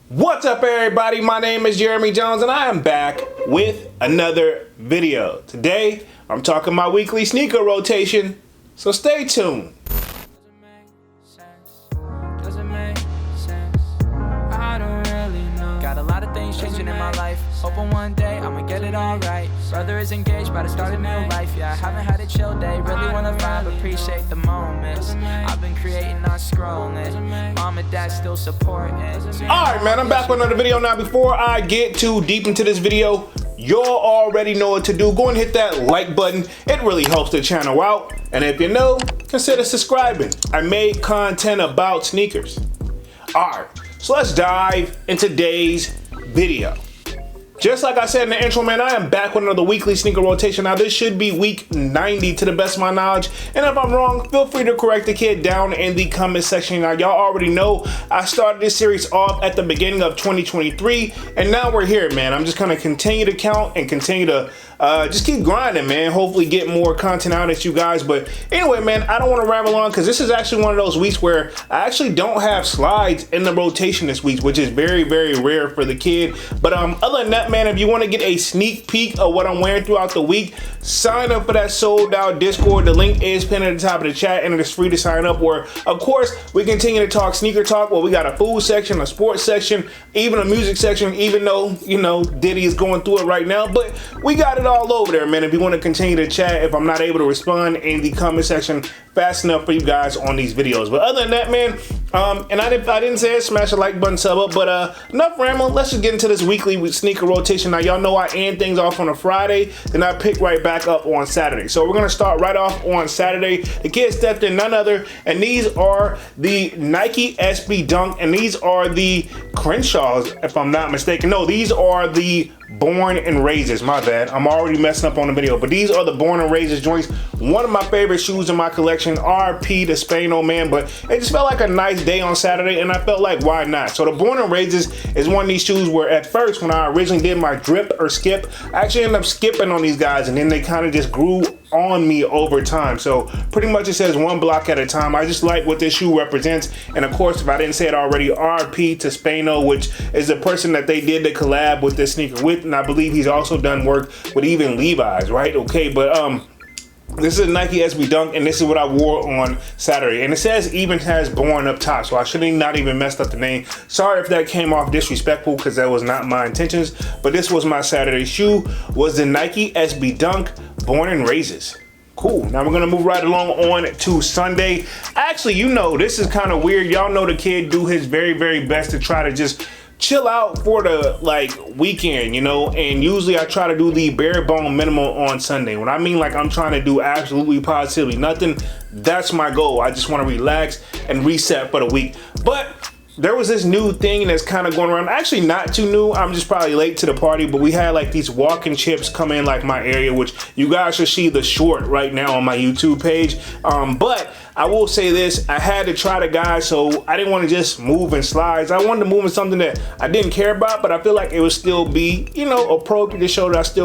What's up, everybody? My name is Jeremy Jones and I am back with another video. Today I'm talking my weekly sneaker rotation, so stay tuned. Got a lot of things changing in my life. Hoping one day I'ma get it all right. Brother is engaged, about to start a new life. Yeah, I haven't had a chill day. Really wanna vibe, appreciate the moments. I've been creating, not scrolling. Mom and dad still supporting. Alright, man, I'm back with another video. Now, before I get too deep into this video, y'all already know what to do. Go and hit that like button. It really helps the channel out. And if you're new, consider subscribing. I made content about sneakers. Alright, so let's dive into today's video. Just like I said in the intro, man, I am back with another weekly sneaker rotation. Now, this should be week 90 to the best of my knowledge. And if I'm wrong, feel free to correct the kid down in the comment section. Now, y'all already know I started this series off at the beginning of 2023. And now we're here, man. I'm just going to continue to count and continue to just keep grinding, man. Hopefully get more content out at you guys. But anyway, man, I don't want to ramble on because this is actually one of those weeks where I actually don't have slides in the rotation this week, which is very, very rare for the kid. But other than that, man, if you want to get a sneak peek of what I'm wearing throughout the week, sign up for that sold out Discord. The link is pinned at the top of the chat and it's free to sign up. Where, of course, we continue to talk sneaker talk. Well, we got a food section, a sports section, even a music section, even though, you know, Diddy is going through it right now. But we got it all over there, man. If you want to continue to chat, if I'm not able to respond in the comment section fast enough for you guys on these videos. But other than that, man, and I didn't say it, smash the like button, sub up, but enough rambling. Let's just get into this weekly sneaker rotation. Now, y'all know I end things off on a Friday, then I pick right back up on Saturday. So we're gonna start right off on Saturday. The kid stepped in none other, and these are the Nike SB Dunk, and these are the Crenshaws, if I'm not mistaken. No, these are the Born and Raises. My bad, I'm already messing up on the video, but these are the Born and Raises joints. One of my favorite shoes in my collection. RP to Spaino, man, but it just felt like a nice day on Saturday, and I felt like, why not? So the Born and Raises is one of these shoes where at first, when I originally did my drip or skip, I actually ended up skipping on these guys, and then they kind of just grew on me over time. So pretty much it says one block at a time. I just like what this shoe represents. And of course, if I didn't say it already, RP to Spaino, which is the person that they did the collab with this sneaker with, and I believe he's also done work with even Levi's, right? Okay, but this is a Nike SB Dunk, and this is what I wore on Saturday. And it says even has Born up top, so I should have not even messed up the name. Sorry if that came off disrespectful, because that was not my intentions. But this was my Saturday shoe, was the Nike SB Dunk Born and Raises. Cool. Now we're gonna move right along on to Sunday. Actually, you know, this is kind of weird. Y'all know the kid do his very, very best to try to just chill out for the weekend, you know, and usually I try to do the bare bone minimum on Sunday. When I mean, like, I'm trying to do absolutely positively nothing, that's my goal. I just want to relax and reset for the week. But there was this new thing that's kind of going around. Actually, not too new. I'm just probably late to the party, but we had like these walking chips come in like my area, which you guys should see the short right now on my YouTube page. But I will say this, I had to try the guys, so I didn't want to just move in slides. I wanted to move in something that I didn't care about, but I feel like it would still be, you know, appropriate to show that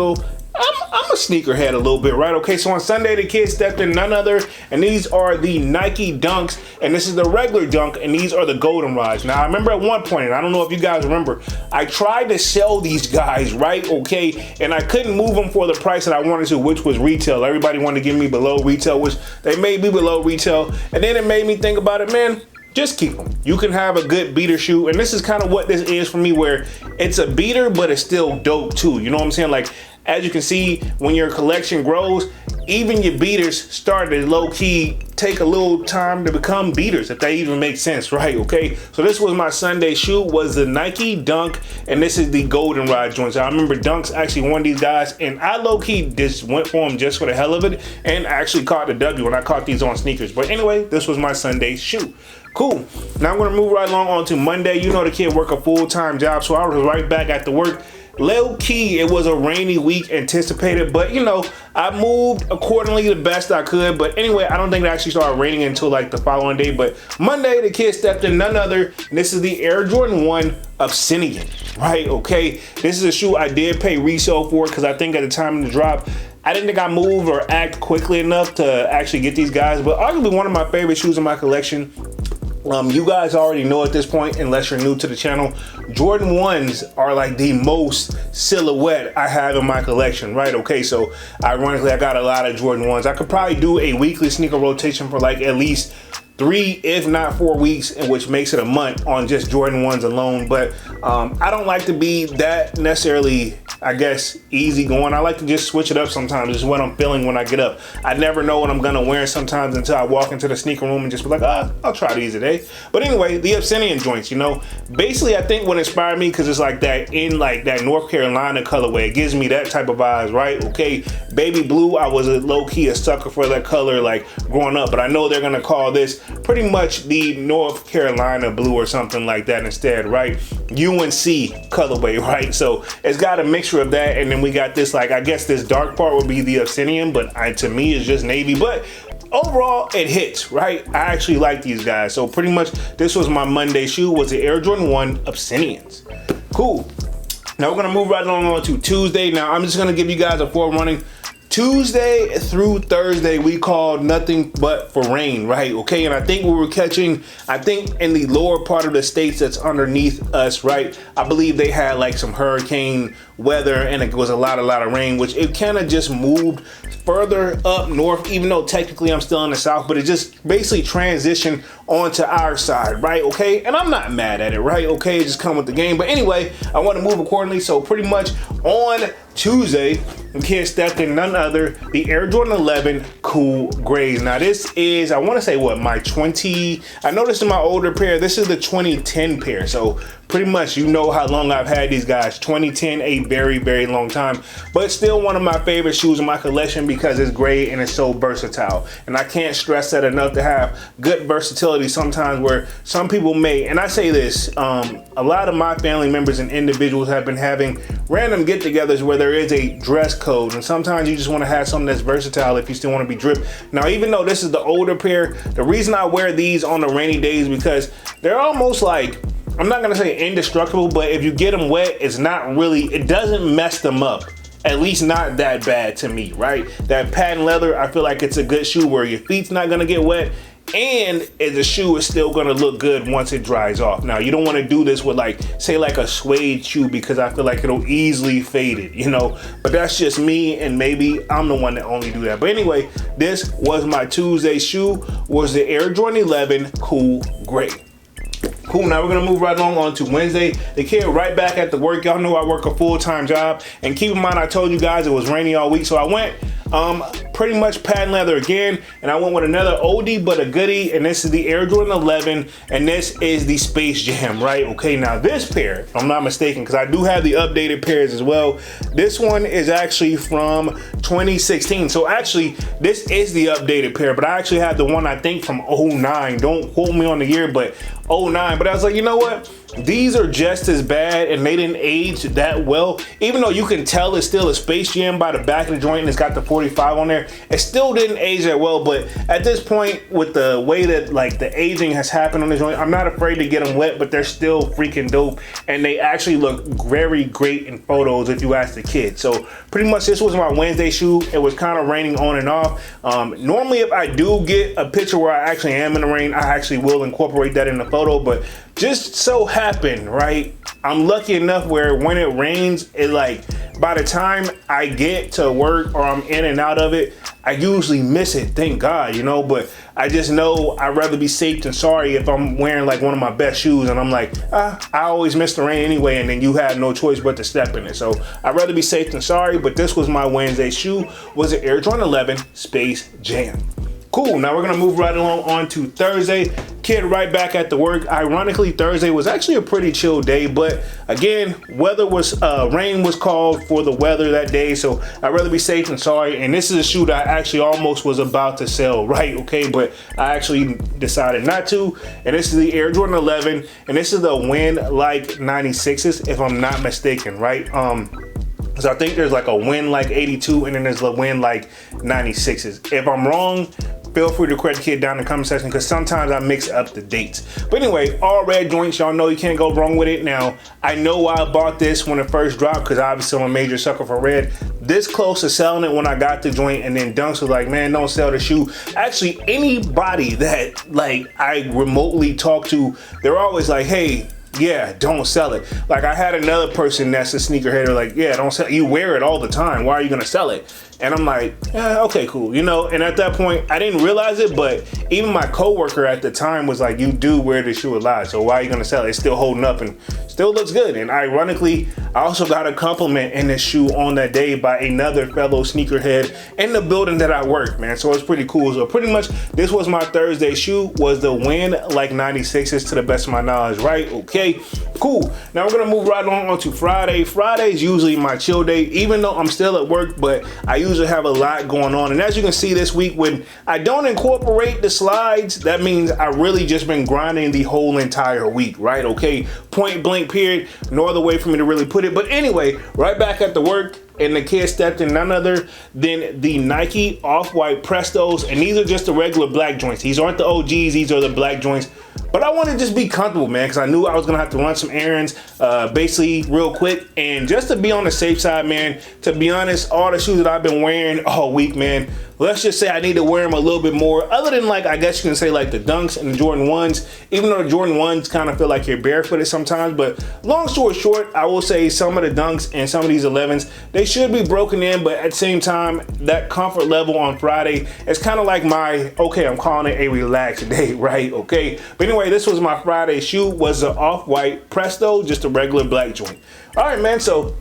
I'm a sneakerhead a little bit, right? Okay, so on Sunday, the kid stepped in none other, and these are the Nike Dunks, and this is the regular Dunk, and these are the Goldenrods. Now, I remember at one point, and I don't know if you guys remember, I tried to sell these guys, right? Okay, and I couldn't move them for the price that I wanted to, which was retail. Everybody wanted to give me below retail, which they made me below retail, and then it made me think about it, man. Just keep them. You can have a good beater shoe, and this is kind of what this is for me, where it's a beater, but it's still dope too. You know what I'm saying? Like, as you can see, when your collection grows, even your beaters start to low-key take a little time to become beaters, if that even makes sense, right? Okay, so this was my Sunday shoe, was the Nike Dunk, and this is the Goldenrod joints. I remember Dunks actually won these guys, and I low-key just went for them just for the hell of it, and actually caught the W when I caught these on sneakers. But anyway, this was my Sunday shoe. Cool. Now I'm gonna move right along on to Monday. You know the kid work a full-time job, so I was right back at the work. Low key, it was a rainy week anticipated, but you know, I moved accordingly the best I could. But anyway, I don't think it actually started raining until like the following day. But Monday, the kid stepped in none other, and this is the Air Jordan 1 Obsidian, right? Okay, this is a shoe I did pay resale for because I think at the time of the drop, I didn't think I moved or act quickly enough to actually get these guys, but arguably one of my favorite shoes in my collection. You guys already know at this point, unless you're new to the channel, Jordan 1s are like the most silhouette I have in my collection, right? Okay, so ironically, I got a lot of Jordan 1s. I could probably do a weekly sneaker rotation for like at least 3, if not 4 weeks, in which makes it a month on just Jordan 1s alone. But I don't like to be that necessarily, I guess, easy going. I like to just switch it up sometimes. It's what I'm feeling when I get up. I never know what I'm gonna wear sometimes until I walk into the sneaker room and just be like, I'll try these today. But anyway, the Obsidian joints, you know, basically I think what inspired me, because it's like that in like that North Carolina colorway, it gives me that type of vibes, right? Okay, baby blue, I was a low-key a sucker for that color like growing up, but I know they're gonna call this pretty much the North Carolina blue or something like that instead, right? UNC colorway, right? So it's got a mixture of that, and then we got this, like, I guess this dark part would be the Obsidian, but to me it's just navy. But overall it hits, right? I actually like these guys. So pretty much this was my Monday shoe, was the Air Jordan 1 Obsidians. Cool. Now we're gonna move right on to Tuesday. Now I'm just gonna give you guys a forerunning. Tuesday through Thursday, we called nothing but for rain, right? Okay, and I think we were catching, I think in the lower part of the states that's underneath us, right? I believe they had like some hurricane weather, and it was a lot of rain, which it kind of just moved further up north, even though technically I'm still in the south, but it just basically transitioned onto our side, right? Okay, and I'm not mad at it, right? Okay, it just come with the game. But anyway, I want to move accordingly. So pretty much on Tuesday, the kid stepped in none other, the Air Jordan 11 Cool Grays. Now this is, I want to say what, my 20, I noticed in my older pair, this is the 2010 pair. So pretty much, you know how long I've had these guys. 2010, a very long time, but still one of my favorite shoes in my collection because it's gray and it's so versatile. And I can't stress that enough, to have good versatility sometimes, where some people may, and I say this, a lot of my family members and individuals have been having random get-togethers where there is a dress code, and sometimes you just want to have something that's versatile if you still want to be dripped. Now, even though this is the older pair, the reason I wear these on the rainy days because they're almost like, I'm not gonna say indestructible, but if you get them wet, it's not really, it doesn't mess them up. At least not that bad to me, right? That patent leather, I feel like it's a good shoe where your feet's not gonna get wet, and the shoe is still gonna look good once it dries off. Now, you don't wanna do this with like, say like a suede shoe, because I feel like it'll easily fade it, you know? But that's just me, and maybe I'm the one that only do that. But anyway, this was my Tuesday shoe, was the Air Jordan 11 Cool Gray. Cool, now we're gonna move right along on to Wednesday. The kid right back at the work. Y'all know I work a full-time job, and keep in mind I told you guys it was rainy all week, so I went pretty much patent leather again, and I went with another oldie but a goodie, and this is the Air Jordan 11, and this is the Space Jam, right? Okay, now this pair, if I'm not mistaken, because I do have the updated pairs as well, this one is actually from 2016. So actually, this is the updated pair, but I actually have the one I think from 09. Don't quote me on the year, but 09. But I was like, you know what? These are just as bad, and they didn't age that well. Even though you can tell it's still a Space Jam by the back of the joint and it's got the 45 on there, it still didn't age that well. But at this point, with the way that like the aging has happened on the joint, I'm not afraid to get them wet, but they're still freaking dope, and they actually look very great in photos if you ask the kid. So pretty much this was my Wednesday shoe. It was kind of raining on and off. Normally if I do get a picture where I actually am in the rain, I actually will incorporate that in the photo, but just so happened, right, I'm lucky enough where when it rains, it like, by the time I get to work or I'm in and out of it, I usually miss it, thank God, you know. But I just know I'd rather be safe than sorry if I'm wearing like one of my best shoes and I'm like, I always miss the rain anyway, and then you have no choice but to step in it. So I'd rather be safe than sorry, but this was my Wednesday shoe, was an Air Jordan 11 Space Jam. Cool, now we're gonna move right along on to Thursday. Kid right back at the work. Ironically, Thursday was actually a pretty chill day, but again, rain was called for the weather that day, so I'd rather be safe than sorry. And this is a shoe that I actually almost was about to sell, right? Okay, but I actually decided not to. And this is the Air Jordan 11, and this is the Win Like 96s, if I'm not mistaken, right? So I think there's like a Win Like 82, and then there's the Win Like 96s. If I'm wrong, feel free to credit kid down in the comment section because sometimes I mix up the dates. But anyway, all red joints, y'all know you can't go wrong with it. Now, I know why I bought this when it first dropped because obviously I'm a major sucker for red. This close to selling it when I got the joint, and then Dunks was like, man, don't sell the shoe. Actually, anybody that like I remotely talk to, they're always like, hey, yeah, don't sell it. Like I had another person that's a sneakerhead, they're like, yeah, don't sell it. You wear it all the time. Why are you gonna sell it? And I'm like, yeah, okay, cool. You know, and at that point, I didn't realize it, but even my coworker at the time was like, you do wear the shoe a lot, so why are you gonna sell it? It's still holding up and still looks good. And ironically, I also got a compliment in this shoe on that day by another fellow sneakerhead in the building that I work, man. So it's pretty cool. So pretty much, this was my Thursday shoe, was the Win Like 96s to the best of my knowledge, right? Okay, cool. Now we're gonna move right on to Friday. Friday is usually my chill day, even though I'm still at work, but I usually have a lot going on. And as you can see this week, when I don't incorporate the slides, that means I really just been grinding the whole entire week, right? Okay, point blank period, no other way for me to really put it. But anyway, right back at the work, and the kid stepped in none other than the Nike Off-White Prestos, and these are just the regular black joints. These aren't the OGs, these are the black joints. But I want to just be comfortable, man, because I knew I was going to have to run some errands basically real quick. And just to be on the safe side, man, to be honest, all the shoes that I've been wearing all week, man, let's just say I need to wear them a little bit more. Other than like, I guess you can say like the Dunks and the Jordan 1s, even though the Jordan 1s kind of feel like you're barefooted sometimes. But long story short, I will say some of the Dunks and some of these 11s, they should be broken in. But at the same time, that comfort level on Friday is kind of like my, okay, I'm calling it a relaxed day, right? Okay. But anyway, this was my Friday shoe, was an Off-White Presto, just a regular black joint. All right, man, so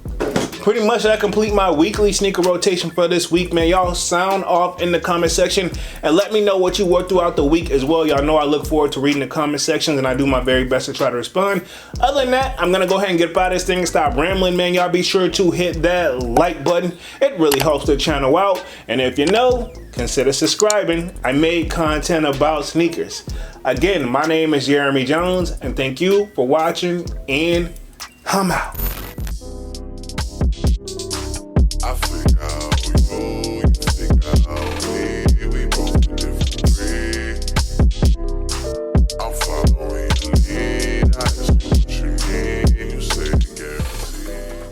pretty much I complete my weekly sneaker rotation for this week, man. Y'all sound off in the comment section and let me know what you wore throughout the week as well. Y'all know I look forward to reading the comment sections and I do my very best to try to respond. Other than that, I'm gonna go ahead and get up out of this thing and stop rambling, man. Y'all be sure to hit that like button. It really helps the channel out. And if you know, consider subscribing. I made content about sneakers. Again, my name is Jeremy Jones and thank you for watching, and I'm out. I feel